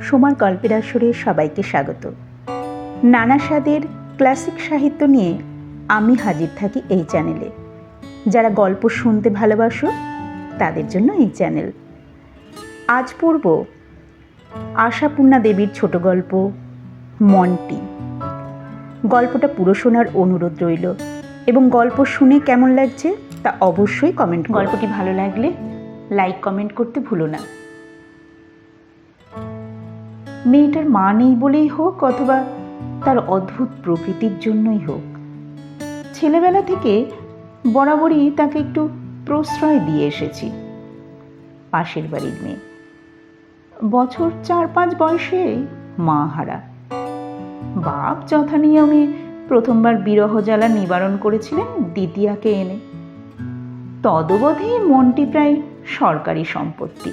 সোমার গল্পের আসরে সবাইকে স্বাগত। নানা স্বাদের ক্লাসিক সাহিত্য নিয়ে আমি হাজির থাকি এই চ্যানেলে। যারা গল্প শুনতে ভালোবাসো তাদের জন্য এই চ্যানেল। আজ পড়ব আশাপূর্ণা দেবীর ছোট গল্প মন্টি। গল্পটা পুরো শোনার অনুরোধ রইল এবং গল্প শুনে কেমন লাগছে তা অবশ্যই কমেন্ট। গল্পটি ভালো লাগলে লাইক কমেন্ট করতে ভুলো না। মেয়েটার মা নেই বলেই হোক অথবা তার অদ্ভুত প্রকৃতির জন্যই হোক, ছেলেবেলা থেকে বরাবরই তাকে একটু প্রশ্রয় দিয়ে এসেছি। পাশের বাড়ির মেয়ে, বছর 4-5 বয়সে মা হারা। বাপ যথা নিয়মে প্রথমবার বিরহ জ্বালা নিবারণ করেছিলেন দ্বিতীয়াকে এনে। তদবধি মন্টি প্রায় সরকারি সম্পত্তি।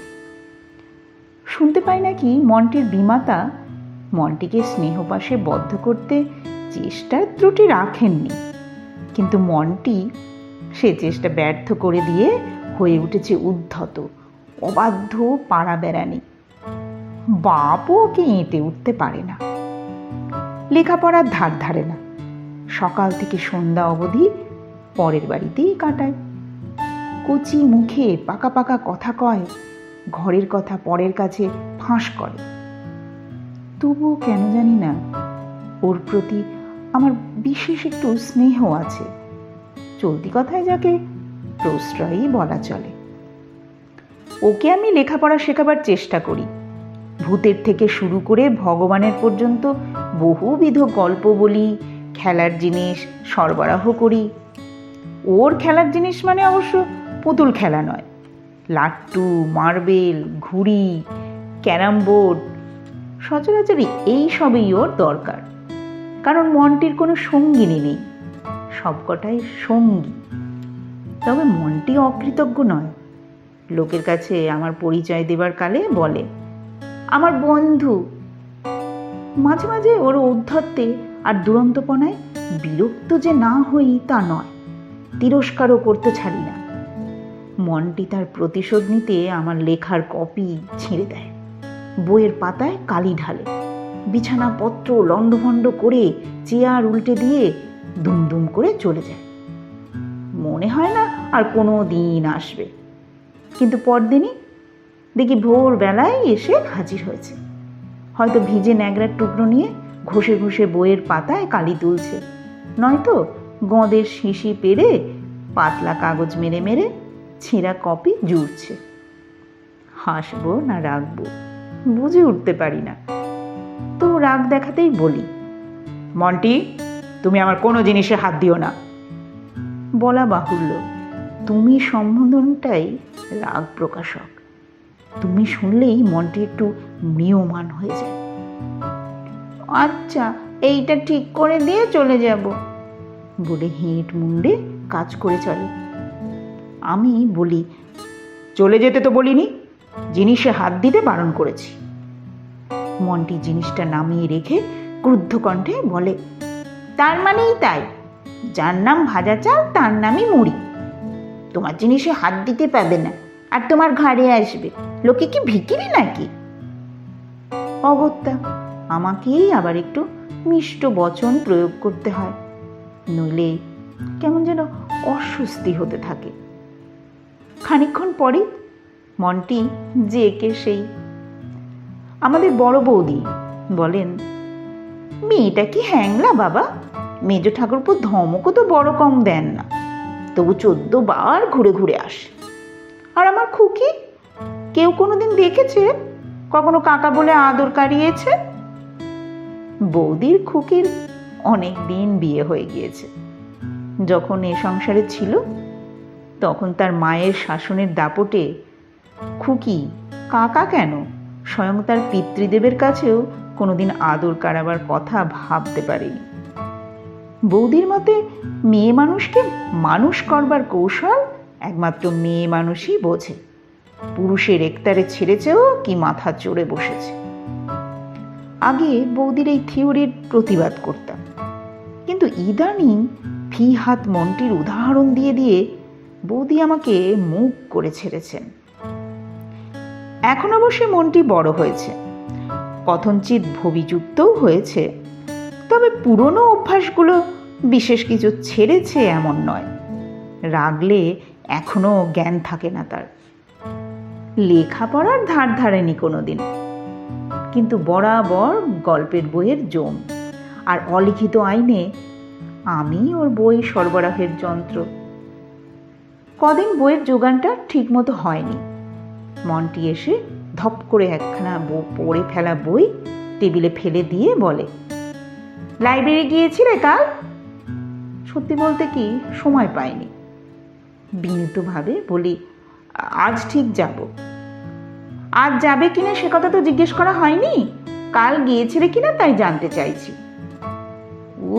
শুনতে পাই নাকি মন্টির বিমাতা মন্টিকে স্নেহপাশে বদ্ধ করতে চেষ্টার ত্রুটি রাখেননি, কিন্তু মন্টি সে চেষ্টা ব্যর্থ করে দিয়ে হয়ে উঠেছে উদ্ধত, অবাধ্য পাড়া বেড়ানি। বাপও ওকে এঁটে উঠতে পারে না, লেখাপড়ার ধার ধারে না, সকাল থেকে সন্ধ্যা অবধি পরের বাড়িতেই কাটায়। কচি মুখে পাকা পাকা কথা কয়, ঘরের কথা পরের কাছে ফাঁস করে। তবুও কেন জানি না ওর প্রতি আমার বিশেষ একটু স্নেহ আছে। চলতি কথায় যাকে প্রশ্রয়ই বলা চলে। ওকে আমি লেখাপড়া শেখাবার চেষ্টা করি। ভূতের থেকে শুরু করে ভগবানের পর্যন্ত বহুবিধ গল্প বলি, খেলার জিনিস সরবরাহ করি। ওর খেলার জিনিস মানে অবশ্য পুতুল খেলা নয়, লাট্টু, মার্বেল, ঘুড়ি, ক্যারাম বোর্ড, সচরাচরই এই সবই ওর দরকার। কারণ মন্টির কোনো সঙ্গিনী নেই, সবকটাই সঙ্গী। তবে মন্টি অকৃতজ্ঞ নয়। লোকের কাছে আমার পরিচয় দেবার কালে বলে আমার বন্ধু। মাঝে মাঝে ওর ঔদ্ধত্যে আর দুরন্তপনায় বিরক্ত যে না হই তা নয়, তিরস্কারও করতে ছাড়ি না। মন্টি তার প্রতিশোধ নিতে আমার লেখার কপি ছিঁড়ে দেয়, বইয়ের পাতায় কালি ঢালে, বিছানাপত্র লণ্ডভণ্ড করে চেয়ার উল্টে দিয়ে দুমদুম করে চলে যায়। মনে হয় না আর কোনো দিন আসবে, কিন্তু পরদিনই দেখি ভোরবেলায় এসে হাজির হয়েছে। হয়তো ভিজে ন্যাকড়ার টুকরো নিয়ে ঘষে ঘষে বইয়ের পাতায় কালি তুলছে, নয়তো গঁদের শিশি পেড়ে পাতলা কাগজ মেরে মেরে ছেঁড়া কপি জুড়ছে। হাসবো না রাখবো বুঝে উঠতে পারি না, তো রাগ দেখাতেই বলি, মন্টি তুমি আমার কোনো জিনিসে হাত দিও না। বলা বাহুল্য, তুমি সম্বোধনটাই রাগ প্রকাশক। তুমি শুনলেই মনটি একটু ম্রিয়মান হয়ে যায়। আচ্ছা, এইটা ঠিক করে দিয়ে চলে যাব বলে হেঁট মুন্ডে কাজ করে চলে। আমি বলি, চলে যেতে তো বলিনি, জিনিসে হাত দিতে বারণ করেছি। মন্টি জিনিসটা নামিয়ে রেখে ক্রুদ্ধ কণ্ঠে বলে, তার মানেই তাই, যার নাম ভাজা চাল তার নামই মুড়ি। তোমার জিনিসে হাত দিতে পাবে না, আর তোমার ঘাড়ে আসবে। লোকে কি ভিখিরি নাকি? অগত্যা আমাকেই আবার একটু মিষ্ট বচন প্রয়োগ করতে হয়, নইলে কেমন যেন অস্বস্তি হতে থাকে। খানিকক্ষণ পরে মন্টি যে কে সেই। আমাদের বড় বৌদি বলেন, মেয়েটা কি হ্যাংলা বাবা, মেজ ঠাকুরপো ধমকও তো বড় কম দেন না, তবু 14 বার ঘুরে ঘুরে আসে। আর আমার খুকি, কেউ কোনোদিন দেখেছে কখনো কাকা বলে আদর কারিয়েছে? বৌদির খুকির অনেক দিন বিয়ে হয়ে গিয়েছে। যখন এ সংসারে ছিল তখন তার মায়ের শাসনের দাপটে খুকি কাকা কেন, স্বয়ং তার পিতৃদেবের কাছেও কোনোদিন আদর কারাবার কথা ভাবতে পারেনি। বৌদির মতে মেয়ে মানুষকে মানুষ করবার কৌশল একমাত্র মেয়ে মানুষই বোঝে। পুরুষের একতারে ছেড়েছেও কি মাথা চড়ে বসেছে। আগে বৌদির এই থিওরির প্রতিবাদ করতাম, কিন্তু ইদানিং ফি হাত মন্টির উদাহরণ দিয়ে দিয়ে বৌদি আমাকে মুখ করে ছেড়েছেন। এখন অবশ্যই মন্টি বড় হয়েছে, কথঞ্চিত ভবিযুক্তও হয়েছে, তবে পুরনো অভ্যাসগুলো বিশেষ কিছু ছেড়েছে এমন নয়। রাগলে এখনো জ্ঞান থাকে না তার। লেখাপড়ার ধার ধারেনি কোনোদিন, কিন্তু বরাবর গল্পের বইয়ের জম, আর অলিখিত আইনে আমি ওর বই সরবরাহের যন্ত্র। কদিন বইয়ের যোগানটা ঠিক মতো হয়নি। মন্টি এসে ধপ করে একখানা পড়ে ফেলা বই টেবিলে ফেলে দিয়ে বলে, লাইব্রেরি গিয়েছিলে কাল? সত্যি বলতে কি সময় পাইনি। বিনীতভাবে বলি, আজ ঠিক যাব। আজ যাবে কিনা সে কথা তো জিজ্ঞেস করা হয়নি, কাল গিয়েছিলে কিনা তাই জানতে চাইছি।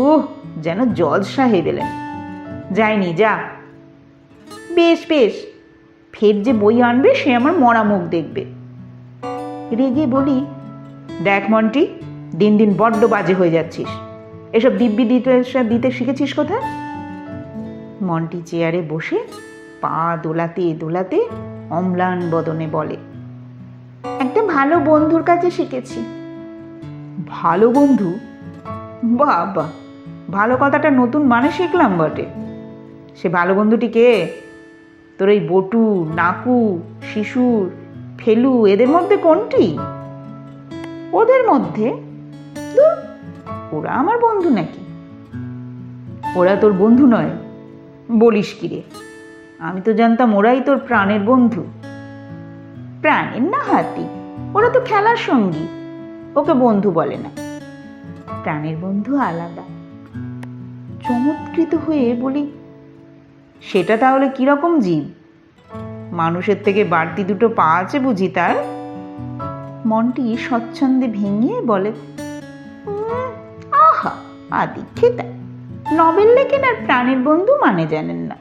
ওহ, যেন জলসা হয়ে গেলেন। যাইনি, যা। বেশ বেশ, ফের যে বই আনবে সে আমার মরা মুখ দেখবে। রেগে বলি, দেখ মন্টি, দিন দিন বড্ড বাজে হয়ে যাচ্ছিস। এসব দিব্যি দিতে শিখেছিস কোথায়? মন্টি চেয়ারে বসে পা দোলাতে দোলাতে অম্লান বদনে বলে, একটা ভালো বন্ধুর কাছে শিখেছি। ভালো বন্ধু? বাবা, ভালো কথাটা নতুন মানে শিখলাম বটে। সে ভালো বন্ধুটি কে? তোর এই বটু, নাকু, শিশুর, ফেলু এদের মধ্যে কোনটি? ওদের মধ্যে? ওরা আমার বন্ধু নাকি? ওরা তোর বন্ধু নয়? বলিস কি রে, আমি তো জানতাম ওরাই তোর প্রাণের বন্ধু। প্রাণের না হাতি, ওরা তো খেলার সঙ্গী, ওকে বন্ধু বলে না। প্রাণের বন্ধু আলাদা। চমৎকৃত হয়ে বলি, সেটা তাহলে কিরকম জীব? মানুষের থেকে বাড়তি দুটো পা আছে বুঝি তার? মনটি স্বচ্ছন্দে ভেঙে বলে, আহা আদি খেতা, নবেল লেখেন আর প্রাণের বন্ধু মানে জানেন না।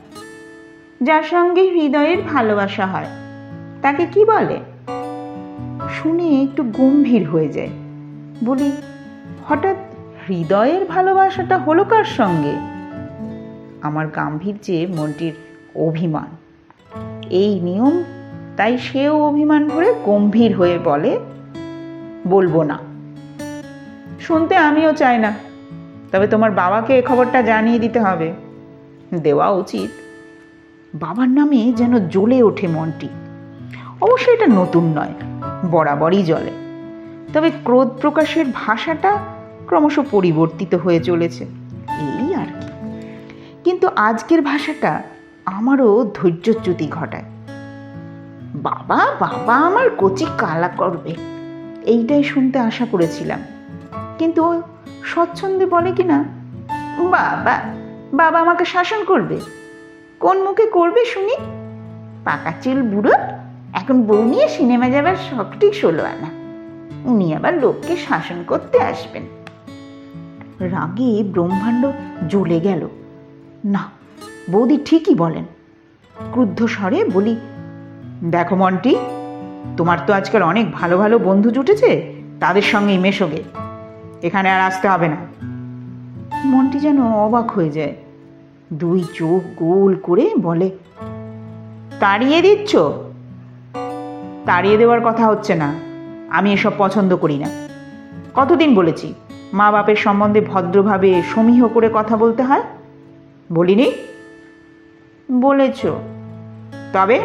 যার সঙ্গে হৃদয়ের ভালোবাসা হয় তাকে কি বলে? শুনে একটু গম্ভীর হয়ে যায়। বলি, হঠাৎ হৃদয়ের ভালোবাসাটা হলো কার সঙ্গে? আমার গাম্ভীর্যে মনটির অভিমান, এই নিয়ম, তাই সেও অভিমান ভরে গম্ভীর হয়ে বলে, বলবো না। শুনতে আমিও চাই না, তবে তোমার বাবাকে এ খবরটা জানিয়ে দিতে হবে। দেওয়া উচিত। বাবার নামে যেন জ্বলে ওঠে মনটি। অবশ্য এটা নতুন নয়, বরাবরই জ্বলে, তবে ক্রোধ প্রকাশের ভাষাটা ক্রমশ পরিবর্তিত হয়ে চলেছে, এই আর কি। কিন্তু আজকের ভাষাটা আমারও ধৈর্যচ্যুতি ঘটায়। বাবা বাবা আমার কচি কালা করবে, এইটাই শুনতে আশা করেছিলাম, কিন্তু স্বচ্ছন্দে বলে কিনা, বাবা বাবা আমাকে শাসন করবে। কোন মুখে করবে শুনি? পাকা চুল বুড়ো, এখন বউ নিয়ে সিনেমা যাবার শখটি 16 আনা, উনি আবার লোককে শাসন করতে আসবেন। রাগে ব্রহ্মাণ্ড জ্বলে গেল। না, বৌদি ঠিকই বলেন। ক্রুদ্ধ স্বরে বলি, দেখো মন্টি, তোমার তো আজকাল অনেক ভালো ভালো বন্ধু জুটেছে, তাদের সঙ্গেই মেশোগে, এখানে আর আসতে হবে না। মন্টি যেন অবাক হয়ে যায়, দুই চোখ গোল করে বলে, তাড়িয়ে দিচ্ছ? তাড়িয়ে দেওয়ার কথা হচ্ছে না, আমি এসব পছন্দ করি না। কতদিন বলেছি মা বাপের সম্বন্ধে ভদ্রভাবে সমীহ করে কথা বলতে হয়? বলিনি? বলেছ। তবে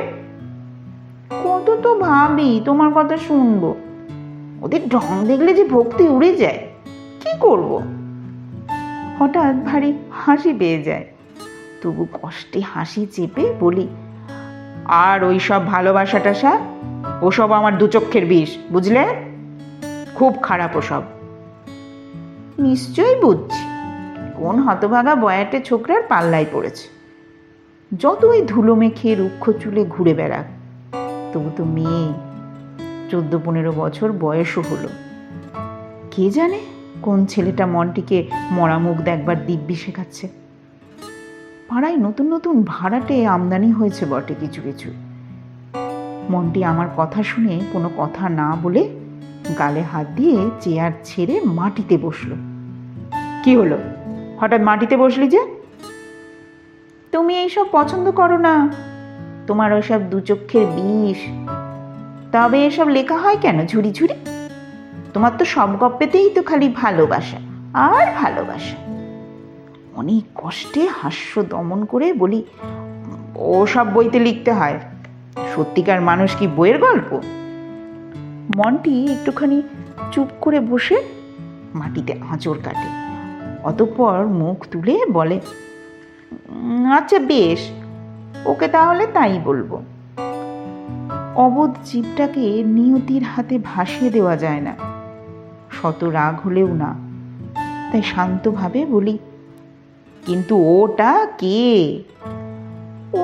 কত তো ভাবি তোমার কথা শুনবো, ওদের ঢং দেখলে যে ভক্তি উড়ে যায়, কি করব? হঠাৎ ভারী হাসি পেয়ে যায়, তবু কষ্টে হাসি চেপে বলি, আর ওই সব ভালোবাসা টাসা, ওসব আমার দুচক্ষের বিষ, বুঝলে? খুব খারাপ ওসব। নিশ্চয়ই বুঝছি, কোন হতভাগা বয়াটে ছোকরার পাল্লায় পড়েছে। যতই ধুলো মেখে রুক্ষ চুলে ঘুরে বেড়াক, তবু তো মেয়ে, 14-15 বছর বয়সও হলো। কে জানে কোন ছেলেটা মনটিকে মরা মুখ দেখবার দিব্যি শেখাচ্ছে। পাড়ায় নতুন নতুন ভাড়াটে আমদানি হয়েছে বটে কিছু কিছু। মনটি আমার কথা শুনে কোনো কথা না বলে গালে হাত দিয়ে চেয়ার ছেড়ে মাটিতে বসলো। কি হলো, হঠাৎ মাটিতে বসলি যে? তুমি এইসব পছন্দ করো না, তোমার ওসব দুচক্ষের বিষ। তবে এসব লেখা হয় কেন ঝুড়ি ঝুড়ি? তোমার তো সব গপ্পেতেই তো খালি ভালোবাসা আর ভালোবাসা। অনেক কষ্টে হাস্য দমন করে বলি, ও সব বইতে লিখতে হয়, সত্যিকার মানুষ কি বইয়ের গল্প? মন্টি একটুখানি চুপ করে বসে মাটিতে আঁচড় কাটে, অতঃপর মুখ তুলে বলে, আচ্ছা বেশ, ওকে তাহলে তাই বলবো। অবোধ জীবটাকে নিয়তির হাতে ভাসিয়ে দেওয়া যায় না, শত রাগ হলেও না। তাই শান্তভাবে বলি, কিন্তু ওটা কে?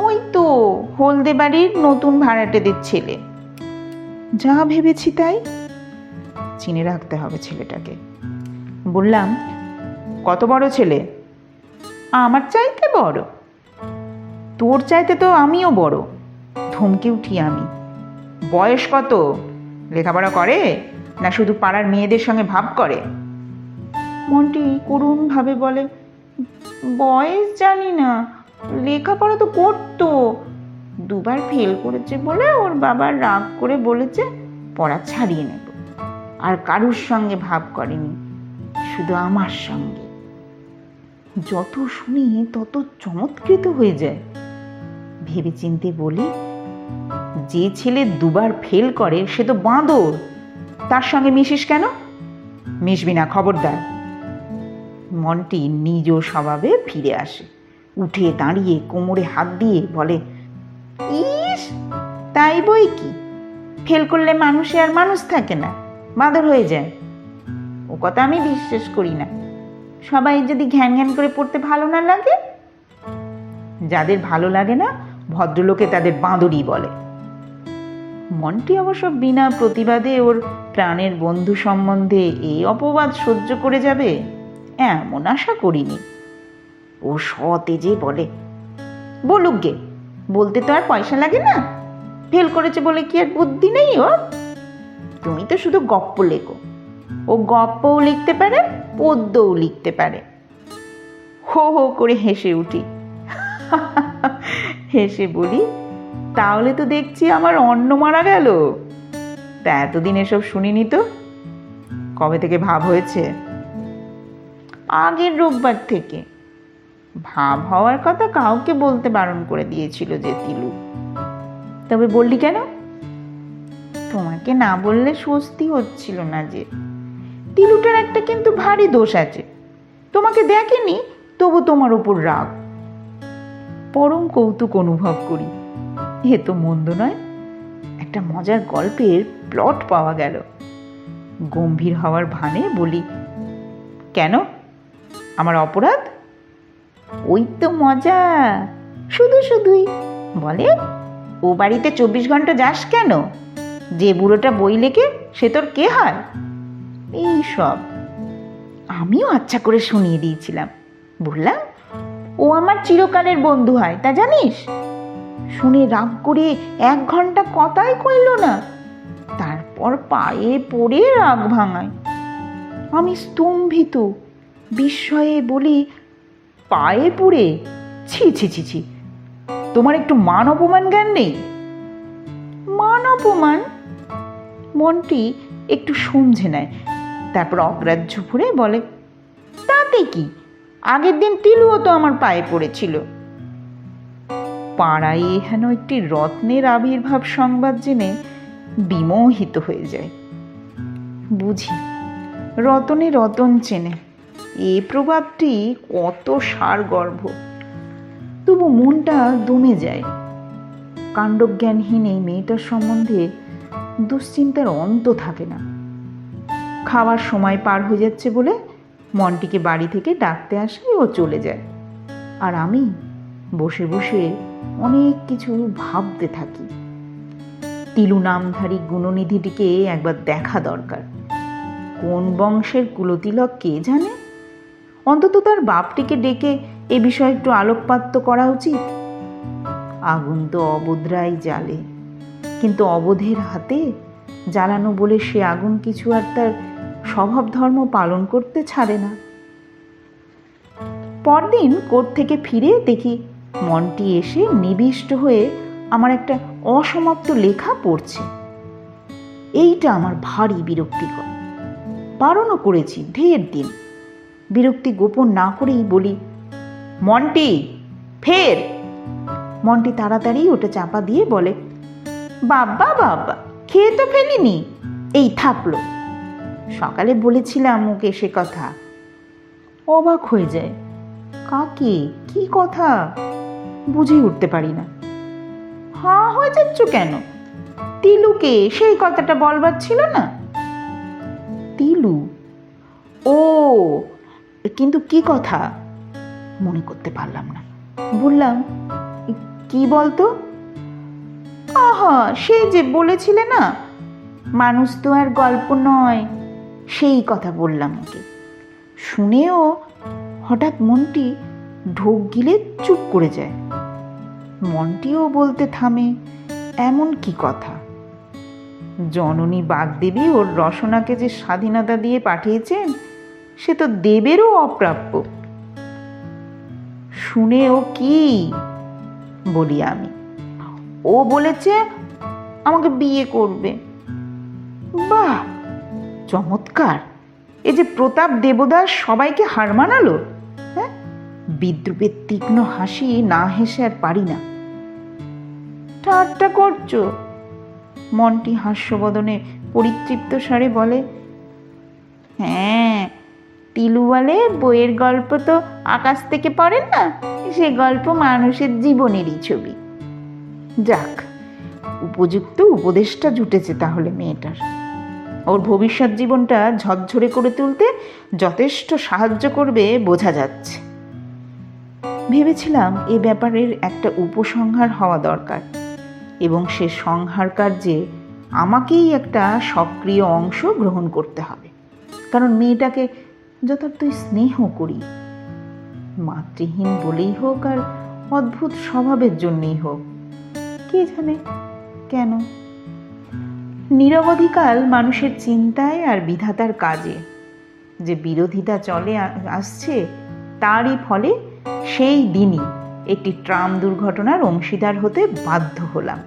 ওই তো হলদে বাড়ির নতুন ভাড়াটেদের ছেলে। যা ভেবেছি তাই, চিনে রাখতে হবে ছেলেটাকে। বললাম, কত বড় ছেলে? আমার চাইতে বড়? তোর চাইতে তো আমিও বড়। ধমকে উঠি আমি। বয়স কত? লেখাপড়া করে না শুধু পাড়ার মেয়েদের সঙ্গে ভাব করে? মন্টি করুণভাবে বলে, বয়স জানি না, লেখাপড়া তো করতো, দুবার ফেল করেছে বলে ওর বাবা রাগ করে বলেছে পড়া ছাড়িয়ে নেব। আর কারুর সঙ্গে ভাব করেনি, শুধু আমার সঙ্গে। যত শুনি তত চমৎকৃত হয়ে যায়। ভেবে চিনতে বলি, যে ছেলে দুবার ফেল করে সে তো বাঁদর, তার সঙ্গে মিশিস কেন? মিশবি না, খবরদার। মন্টি নিজ স্বভাবে ফিরে আসে, উঠে দাঁড়িয়ে কোমরে হাত দিয়ে বলে, ইস, তাই বই কি, ফেল করলে মানুষে আর মানুষ থাকে না, বাঁদর হয়ে যায়। ও কথা আমি বিশ্বাস করি না। সবাই যদি ঘ্যান ঘ্যান করে পড়তে ভালো না লাগে, যাদের ভালো লাগে না ভদ্রলোকে তাদের বাঁদরই বলে। মন্টি অবশ্য বিনা প্রতিবাদে ওর প্রাণের বন্ধু সম্বন্ধে এই অপবাদ সহ্য করে যাবে এমন আশা করিনি। ও সতেজে বলে, বলুক গে, বলতে তো আর পয়সা লাগে না, ফেল করেছে বলে কি আর বুদ্ধি নেই ওর? তুমি তো শুধু গপ্প লেখো, ও গপ্পও লিখতে পারে, পদ্যও লিখতে পারে। হো হো করে হেসে উঠি। হেসে বলি, তাহলে তো দেখছি আমার অন্ন মারা গেল। তা এতদিন এসব শুনিনি তো, কবে থেকে ভাব হয়েছে? আগের রোববার থেকে। ভাব হওয়ার কথা কাউকে বলতে বারণ করে দিয়েছিল যে তিলু। তবে বললি কেন? তোমাকে না বললে স্বস্তি হচ্ছিল না যে। তিলুটার একটা কিন্তু ভারী দোষ আছে, তোমাকে দেখেনি তবু তোমার উপর রাগ। পরম কৌতুক অনুভব করি। এ তো মন্দ নয়, একটা মজার গল্পের প্লট পাওয়া গেল। গম্ভীর হওয়ার ভানে বলি, কেন, আমার অপরাধ? ওই তো মজা, শুধু শুধুই বলে, ও বাড়িতে 24 ঘন্টা যাস কেন? যে বুড়োটা বই লেখে সে তোর কে হয়? এই সব আমিও আচ্ছা করে শুনিয়ে দিয়েছিলাম। বললাম, ও আমার চিরকালের বন্ধু হয়, তা জানিস? শুনে রাগ করে 1 ঘন্টা কথাই কইল না, তারপর পায়ে পড়ে রাগ ভাঙায়। আমি স্তম্ভিত, বিস্ময়ে বলি, পায়ে পড়ে? ছি ছি ছি ছি, তোমার একটু মান অপমান জ্ঞান নেই? মান অপমান? মনটি একটু সমঝে নেয়, তারপর অগ্রাহ্য করে বলে, তাতে কি, আগের দিন তিলুও তো আমার পায়ে পড়েছিল। পাড়ায় হেন একটি রত্নের আবির্ভাব সংবাদ জেনে বিমোহিত হয়ে যায়। বুঝি রতনে রতন চেনে, এ প্রবাদটি কত সারগর্ভ। তবু মনটা দমে যায়। কাণ্ডজ্ঞানহীন এই মেয়েটার সম্বন্ধে দুশ্চিন্তার অন্ত থাকে না। খাওয়ার সময় পার হয়ে যাচ্ছে বলে মন্টিকে বাড়ি থেকে ডাকতে আসে, ও চলে যায়। আর আমি বসে বসে অনেক কিছু ভাবতে থাকি। তিলু নামধারী গুণনিধিটিকে একবার দেখা দরকার। কোন বংশের কুলতিলক কে জানে? অন্তত তার বাপটিকে ডেকে এ বিষয়ে একটু আলোকপাত তো করা উচিত। আগুন তো অবোধরাই জ্বালে, কিন্তু অবোধের হাতে জ্বালানো বলে সে আগুন কিছু আর তার স্বভাব ধর্ম পালন করতে ছাড়ে না। পরদিন কোর্ট থেকে ফিরে দেখি মন্টি এসে নিবিষ্ট হয়ে আমার একটা অসমাপ্ত লেখা পড়ছে। এইটা আমার ভারী বিরক্তিকর। বারণও করেছি ঢের দিন। বিরক্তি গোপন না করেই বলি, মন্টি ফের। মন্টি তাড়াতাড়ি ওটা চাপা দিয়ে বলে, বাবা বাবা, খেয়ে তো ফেলিনি, এই থাকলো। সকালে বলেছিলাম ওকে সে কথা। অবাক হয়ে যায়, কাকে, কি কথা বুঝে উঠতে পারি না। হাঁ হয়ে যাচ্ছ কেন? তিলুকে সেই কথাটা বলবার ছিল না? তিলু? ও, কিন্তু কি কথা মনে করতে পারলাম না। বললাম, কি বলতো? আহা, সে যে বলেছিলে না, মানুষ তো আর গল্প নয়, সেই কথা বললাম ওকে। শুনেও হঠাৎ মনটি ঢোক গিলে চুপ করে যায়। মনটিও বলতে থামে, এমন কি কথা? জননী বাগদেবী ওর রসনাকে যে স্বাধীনতা দিয়ে পাঠিয়েছেন, সে তো দেবেরও অপ্রাপ্য। শুনেও কি বলি আমি? ও বলেছে আমাকে বিয়ে করবে। বাহ, চমৎকার! এ যে প্রতাপ দেবদাস সবাইকে হার মানালো। হ্যাঁ, বিদ্রুপের তীক্ষ্ণ হাসি না হেসে আর পারি না। ঠাট্টা করছো? মনটি হাস্যবদনে পরিতৃপ্ত স্বরে বলে, হ্যাঁ, তিলু বলে বইয়ের গল্প তো আকাশ থেকে পড়ে না, সে গল্প মানুষের জীবনেরই ছবি। যাক, উপযুক্ত উপদেশটা জুটেছে তাহলে মেয়েটার। ওর ভবিষ্যৎ জীবনটা ঝরঝরে করে তুলতে যথেষ্ট সাহায্য করবে বোঝা যাচ্ছে। ভেবেছিলাম এ ব্যাপারের একটা উপসংহার হওয়া দরকার, এবং সে সংহার কার্যে আমাকেই একটা সক্রিয় অংশ গ্রহণ করতে হবে। কারণ মেয়েটাকে যথার্থই স্নেহ করি, মাতৃহীন বলেই হোক আর অদ্ভুত স্বভাবের জন্যই হোক, কে জানে কেন। নিরবধিকাল মানুষের চিন্তায় আর বিধাতার কাজে যে বিরোধিতা চলে আসছে, তারই ফলে সেই দিনই একটি ট্রাম দুর্ঘটনার অংশীদার হতে বাধ্য হলাম।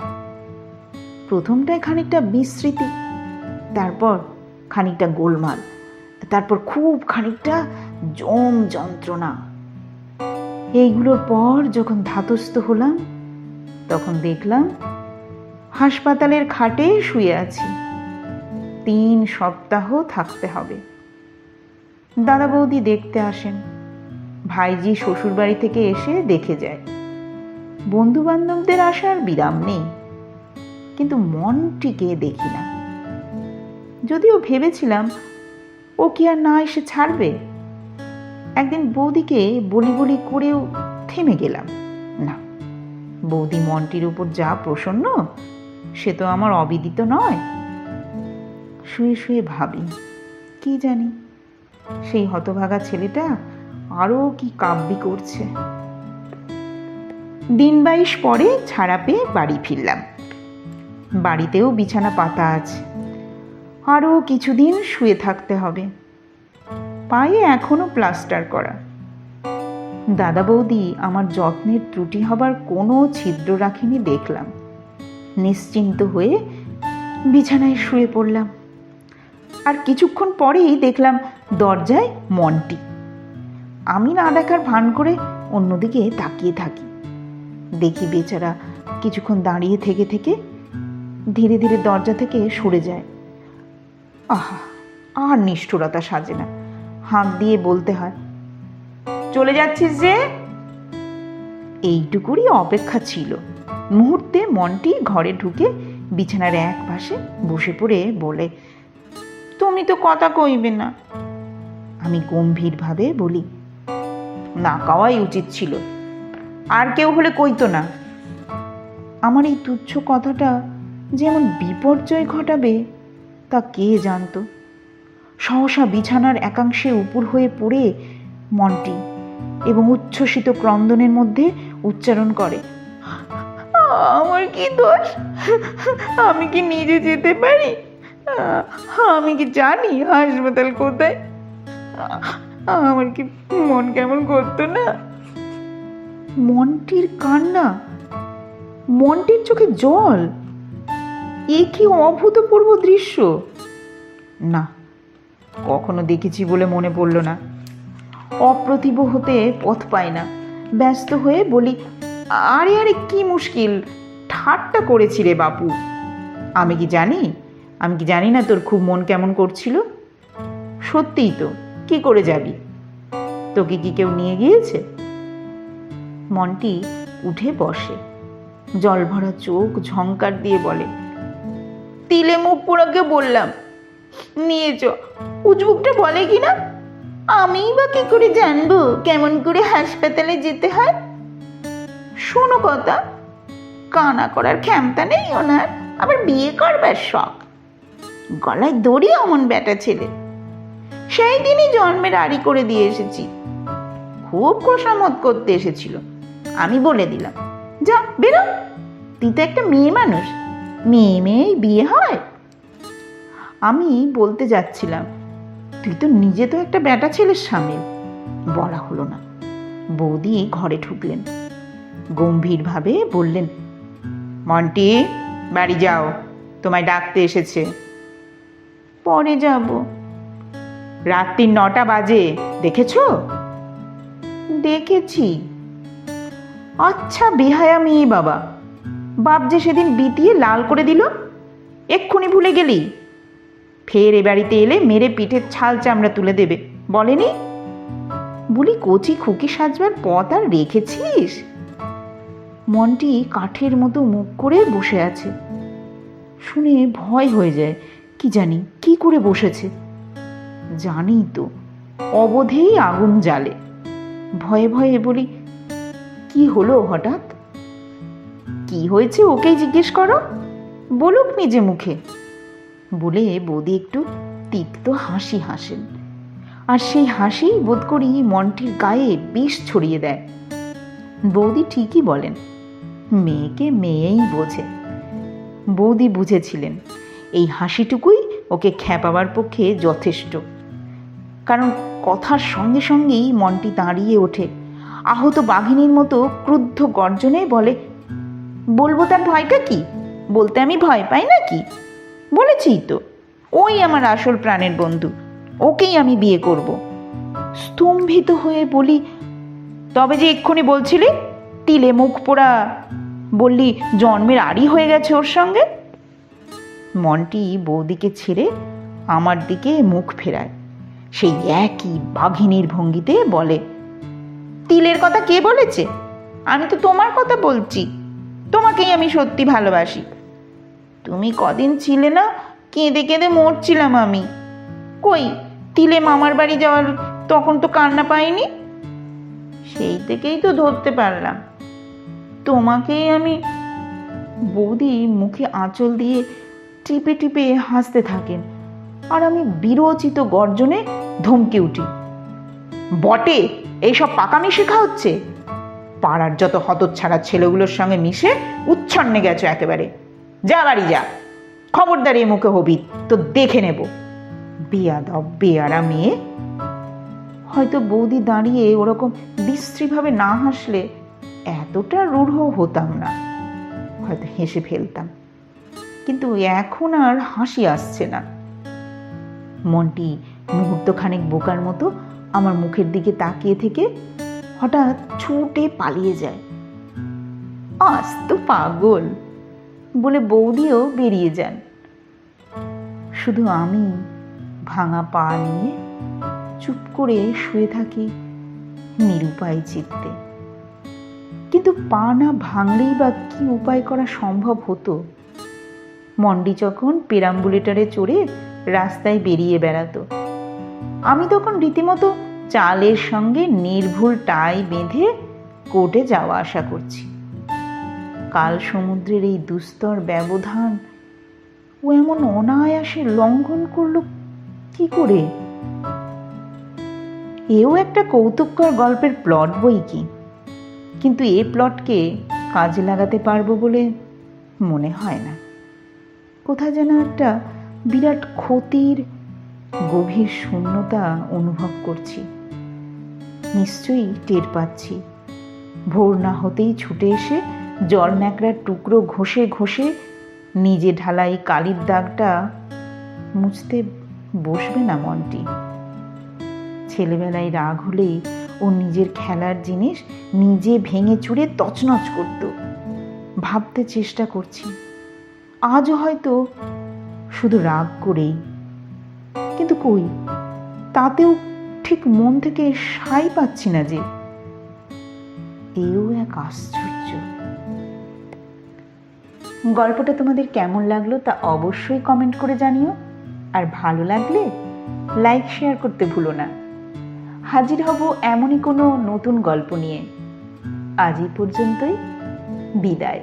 প্রথমটায় খানিকটা বিস্মৃতি, তারপর খানিকটা গোলমাল, তারপর খুব খানিকটা জম যন্ত্রণা। এইগুলোর পর যখন ধাতস্থ হলাম, তখন দেখলাম হাসপাতালের খাটে শুয়ে আছি। 3 সপ্তাহ থাকতে হবে। দাদা বৌদি দেখতে আসেন, ভাইজি শ্বশুর বাড়ি থেকে এসে দেখে যায়। বন্ধু বান্ধবদের আসার বিরাম নেই, কিন্তু মনটিকে দেখি না। যদিও ভেবেছিলাম ও কি আর না এসে ছাড়বে। একদিন বৌদিকে বলি বলি করেও থেমে গেলাম। না, বৌদি মনটির উপর যা প্রসন্ন, সে তো আমার অবিদিত নয়। শুয়ে শুয়ে ভাবি, কি জানি সেই হতভাগা ছেলেটা আরো কি কাব্যি করছে। দিন 22 পরে ছাড়া পেয়ে বাড়ি ফিরলাম। বাড়িতেও বিছানা পাতা আছে। আরো কিছুদিন শুয়ে থাকতে হবে। পায়ে এখনো প্লাস্টার করা। দাদা বৌদি আমার যত্নের ত্রুটি হবার কোনো ছিদ্র রাখেনি দেখলাম। নিশ্চিন্ত হয়ে বিছানায় শুয়ে পড়লাম। আর কিছুক্ষণ পরেই দেখলাম দরজায় মন্টি। আমি না দেখার ভান করে অন্যদিকে তাকিয়ে থাকি। দেখি বেচারা কিছুক্ষণ দাঁড়িয়ে থেকে থেকে ধীরে ধীরে দরজা থেকে সরে যায়। আহা, আর নিষ্ঠুরতা সাজে না। হাঁক দিয়ে বলতে হয়, চলে যাচ্ছিস যে? এইটুকুরই অপেক্ষা ছিল। মুহূর্তে মন্টি ঘরে ঢুকে বিছানার এক পাশে বসে পড়ে বলে, তুমি তো কথা কইবে না। আমি গম্ভীরভাবে বলি, না কওয়াই উচিত ছিল, আর কেউ হলে কইতো না। আমার এই তুচ্ছ কথাটা যেমন বিপর্যয় ঘটাবে তা কে জানতো। সহসা বিছানার একাংশে উপুর হয়ে পড়ে মন্টি এবং উচ্ছ্বসিত ক্রন্দনের মধ্যে উচ্চারণ করে, আমার কি দোষ? আমি কি নিজে যেতে পারি? আমি কি জানি হাসপাতাল কোথায়? আমার কি মন কেমন করতো না? মন্টির কান্না, মন্টির চোখে জল। এ কি অভূতপূর্ব দৃশ্য! না, কখনো দেখেছি বলে মনে পড়ল না। অপ্রতিভ হতে পথ পায় না। ব্যস্ত হয়ে বলি, আরে আরে কি মুশকিল, ঠাট্টা করেছি রে বাপু। আমি কি জানি না তোর খুব মন কেমন করছিল? সত্যিই তো, কি করে যাবি? তোকে কি কেউ নিয়ে গিয়েছে? মন্টি উঠে বসে, জল ভরা চোখ ঝংকার দিয়ে বলে, তিলে মুখ পোড়াকে বললাম নিয়ে চ। উজবুকটা বলে কিনা, আমিই বা কি করে জানবো কেমন করে হাসপাতালে যেতে হয়? শোনো কথা, কানা করার ক্ষমতা নেই ওনার, আবার বিয়ে করবার শখ। গলায় দড়ি অমন বেটা ছেলে। সেই দিনই জন্মের আড়ি করে দিয়ে এসেছি। খুব খোসামত করতে এসেছিল। আমি বলে দিলাম, যা বেরো, তুই তো একটা মেয়ে মানুষ, মেয়েই বিয়ে হয়। আমি বলতে যাচ্ছিলাম, তুই তো নিজে তো একটা বেটা ছেলের সামিল। বলা হলো না। বৌদি ঘরে ঢুকলেন, গম্ভীরভাবে বললেন, মন্টি, বাড়ি যাও, তোমায় ডাকতে এসেছে। পরে যাব। রাত্রি 9টা বাজে, দেখেছো? দেখেছি। আচ্ছা বেহায়া মেয়ে বাবা, বাপ যে সেদিন বিতিয়ে লাল করে দিল, এক্ষুনি ভুলে গেলি? ফের এ বাড়িতে এলে মেরে পিঠের ছাল চামড়া তুলে দেবে, বলেনি? বলি, কচি খুকি সাজবার পথ আর রেখেছিস? মনটি কাঠের মতো মুখ করে বসে আছে। শুনে ভয় হয়ে যায়, কি জানি কি করে বসেছে। জানি তো, অবোধেই আগুন জ্বালে। ভয়ে ভয়ে বলি, কি হলো হঠাৎ? কি হয়েছে ওকেই জিজ্ঞেস করো, বলুক নিজে মুখে। বলে বৌদি একটু তিক্ত হাসি হাসেন, আর সেই হাসি বোধ করি মন্টির গায়ে বিষ ছড়িয়ে দেয়। বৌদি ঠিকই বলেন, মেয়েকে মেয়েই বোঝে। বৌদি বুঝেছিলেন এই হাসিটুকুই ওকে খ্যাপাবার পক্ষে যথেষ্ট। কারণ কথার সঙ্গে সঙ্গেই মন্টি দাঁড়িয়ে ওঠে, আহত বাঘিনীর মতো ক্রুদ্ধ গর্জনে বলে, বলবো তার ভয়টা কি? বলতে আমি ভয় পাই নাকি? বলেছি তো, ওই আমার আসল প্রাণের বন্ধু, ওকেই আমি বিয়ে করব। স্তম্ভিত হয়ে বলি, তবে যে এক্ষুনি বলছিলি তিলে মুখ পোড়া, বললি জন্মের আড়ি হয়ে গেছে ওর সঙ্গে। মন্টি বৌদিকে ছেড়ে আমার দিকে মুখ ফেরায়, সেই একই বাঘিনীর ভঙ্গিতে বলে, তিলের কথা কে বলেছে? আমি তো তোমার কথা বলছি, তোমাকেই আমি সত্যি ভালোবাসি। তুমি কদিন ছিলে না, কেঁদে কেঁদে মরছিলাম আমি। কই, তিলে মামার বাড়ি যাওয়ার তখন তো কান্না পাইনি। সেই থেকেই তো ধরতে পারলাম তোমাকেই আমি। বৌদি মুখে আঁচল দিয়ে টিপে টিপে হাসতে থাকেন, আর আমি বিরচিত গর্জনে ধমকে উঠি, বটে, এইসব পাকামি শেখা হচ্ছে? পাড়ার যত হতচ্ছাড়া ছেলেগুলোর সঙ্গে মিশে উচ্ছন্নে গেছো একেবারে। যা বাড়ি যা, খবরদারি মুখে হবি তো দেখে নেব। বেয়াদব বেয়ারা মেয়ে। হয়তো বৌদি দাঁড়িয়ে ওরকম বিশ্রীভাবে না হাসলে এতটা রূঢ় হতাম না, হয়তো হেসে ফেলতাম। কিন্তু এখন আর হাসি আসছে না। মনটি মুহূর্তখানেক বোকার মতো আমার মুখের দিকে তাকিয়ে থেকে হঠাৎ ছুটে পালিয়ে যায়। আস্ত পাগল বলে বৌদিও বেরিয়ে যান। শুধু আমি ভাঙা পা নিয়ে চুপ করে শুয়ে থাকি নিরুপায় চিত্তে। কিন্তু পা না ভাঙলেই বা কি উপায় করা সম্ভব হতো? মন্ডি যখন পেরাম্বুলেটরে চড়ে রাস্তায় বেরিয়ে বেড়াতো, আমি তখন রীতিমতো চালের সঙ্গে নির্ভুল টাই বেঁধে কোর্টে যাওয়া আসা করছি। কাল সমুদ্রের এই দুস্তর ব্যবধান ও এমন অনায়াসে লঙ্ঘন করলো কি করে? এও একটা কৌতুককর গল্পের প্লট বই কি, কিন্তু এই প্লটকে কাজে লাগাতে পারবো বলে মনে হয় না। কোথা যেন একটা বিরাট ক্ষতির গভীর শূন্যতা অনুভব করছি। নিশ্চয়ই টের পাচ্ছি। ভোর না হতেই ছুটে এসে জল ন্যাকড়ার টুকরো ঘষে ঘষে নিজে ঢালাই কালির দাগটা মুছতে বসবে না মনটি। ছেলেবেলায় রাগ হলেই ও নিজের খেলার জিনিস নিজে ভেঙে চুরে তছনছ করত। ভাবতে চেষ্টা করছি আজও হয়তো শুধু রাগ করেই, কিন্তু কই, তাতেও ঠিক মন থেকে সাই পাচ্ছি না যে। এও এক আশ্চর্য। গল্পটা তোমাদের কেমন লাগলো তা অবশ্যই কমেন্ট করে জানিও, আর ভালো লাগলে লাইক শেয়ার করতে ভুলো না। হাজির হব এমনই কোনো নতুন গল্প নিয়ে। আজ এই পর্যন্তই, বিদায়।